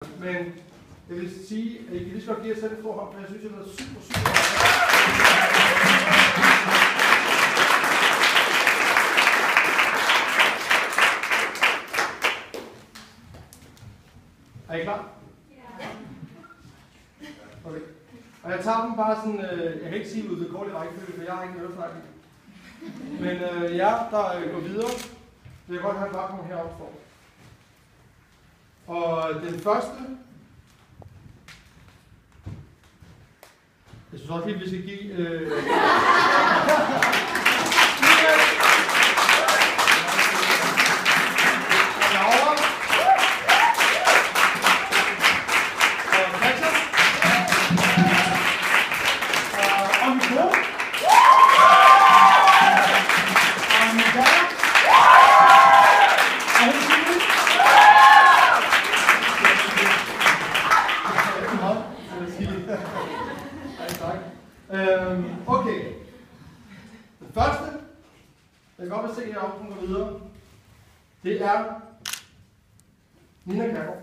Men jeg vil sige, at I kan lige så godt give jer selv et forhånd, for jeg synes, det er super godt. Er I klar? Ja. Okay. Og jeg tager dem bare sådan, jeg kan ikke sige ud ved kort i rækkefølge, for jeg har ikke noget snak i. Men jer, der går videre, vil jeg godt have en vakuum heroppe for. Og den første, jeg synes også lige, vi skal give... Okay. Den første, jeg kan godt vil se heroppe, hun går videre, det er Nina Kærgaard.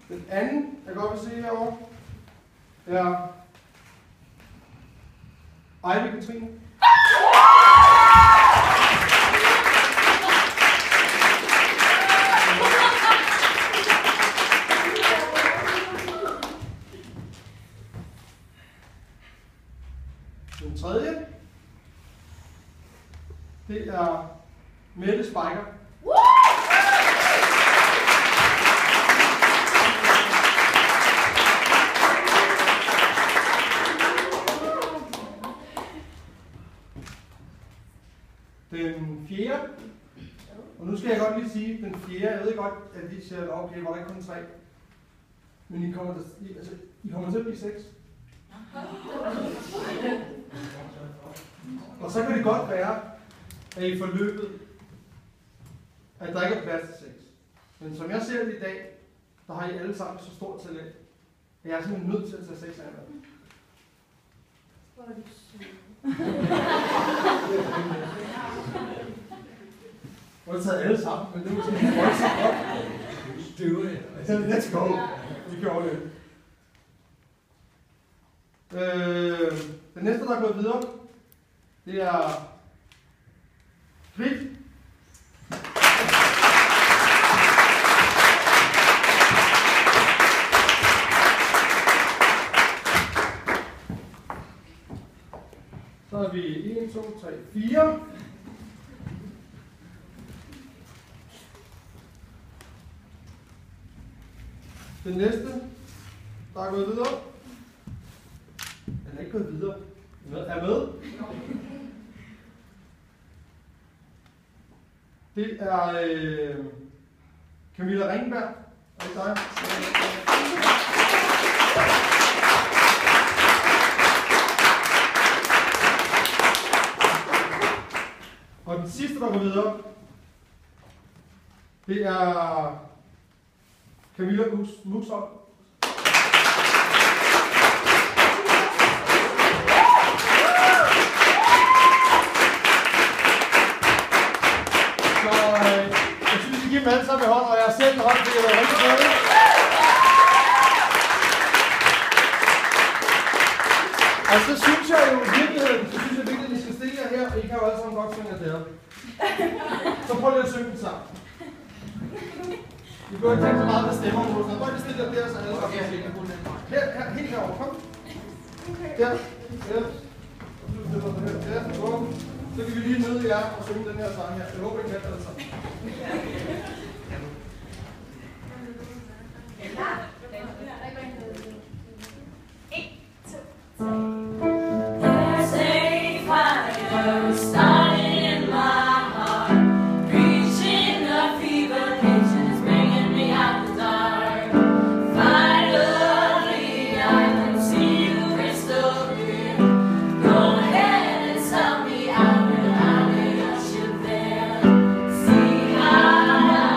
Den anden, jeg godt vil se herovre, er Ejle Katrine. Den tredje, det er Mette Spejker. Den fjerde, og nu skal jeg godt lige sige, den fjerde, jeg ved godt, at de siger, okay, var der ikke kun 3, men I kommer til at blive 6. Og så kan det godt være, at I forløbet, at der ikke er plads til 6. Men som jeg ser det i dag, der har I alle sammen så stort talent, at jeg er simpelthen nødt til at tage 6 af jer. Nu har jeg taget alle sammen, men det er måske ikke voldsomt godt. Let's go. Vi gjorde det. Den næste, der er gået videre, det er Grit. Så har vi 1, 2, 3, 4. Den næste, der er gået videre. Den er ikke gået videre. Er med. Det er Camilla Ringberg. Er det dig? Og den sidste, der går videre, det er Camilla Muxholm. Så jeg synes, I giver dem alle sammen i hånd, og jeg har selv hånd, det er rigtig godt. Og så synes jeg jo virkelig, at I skal stille jer her, og I kan jo alle sammen godt synge af det. Så prøv lige at synge den sammen. I behøver ikke tænke så meget, hvad stemmer på. Så prøv lige at stille jer der, så alle sammen kan synge. Her, helt herovre, kom. Der, ja, så kan vi lige møde jer og synge den her sang her. Jeg håber, I kan det sammen. See how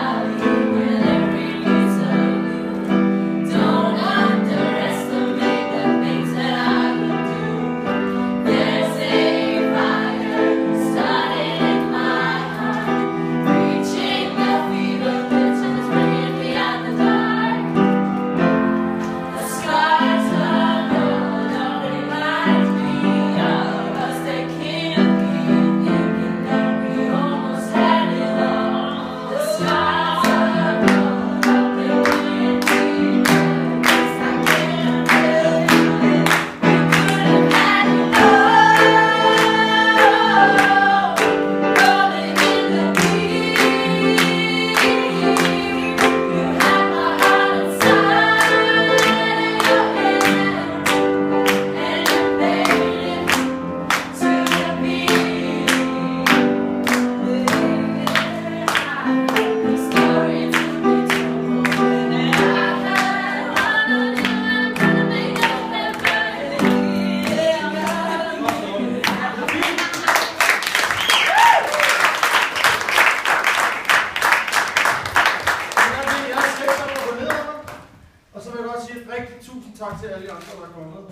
tak til alle de andre, der er kommet.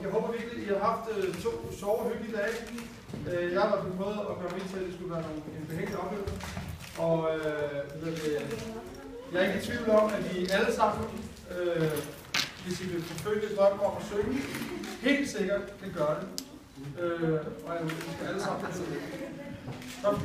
Jeg håber virkelig, I har haft 2 sjove og hyggelige dage. Jeg har i hvert fald prøvet at gøre mit til, at det skulle være en behagelig oplevelse. Og jeg er ikke i tvivl om, at I alle sammen, hvis I vil forfølge drømmen om at synge, helt sikkert kan gøre det. Og jeg ønsker alle sammen. Stop,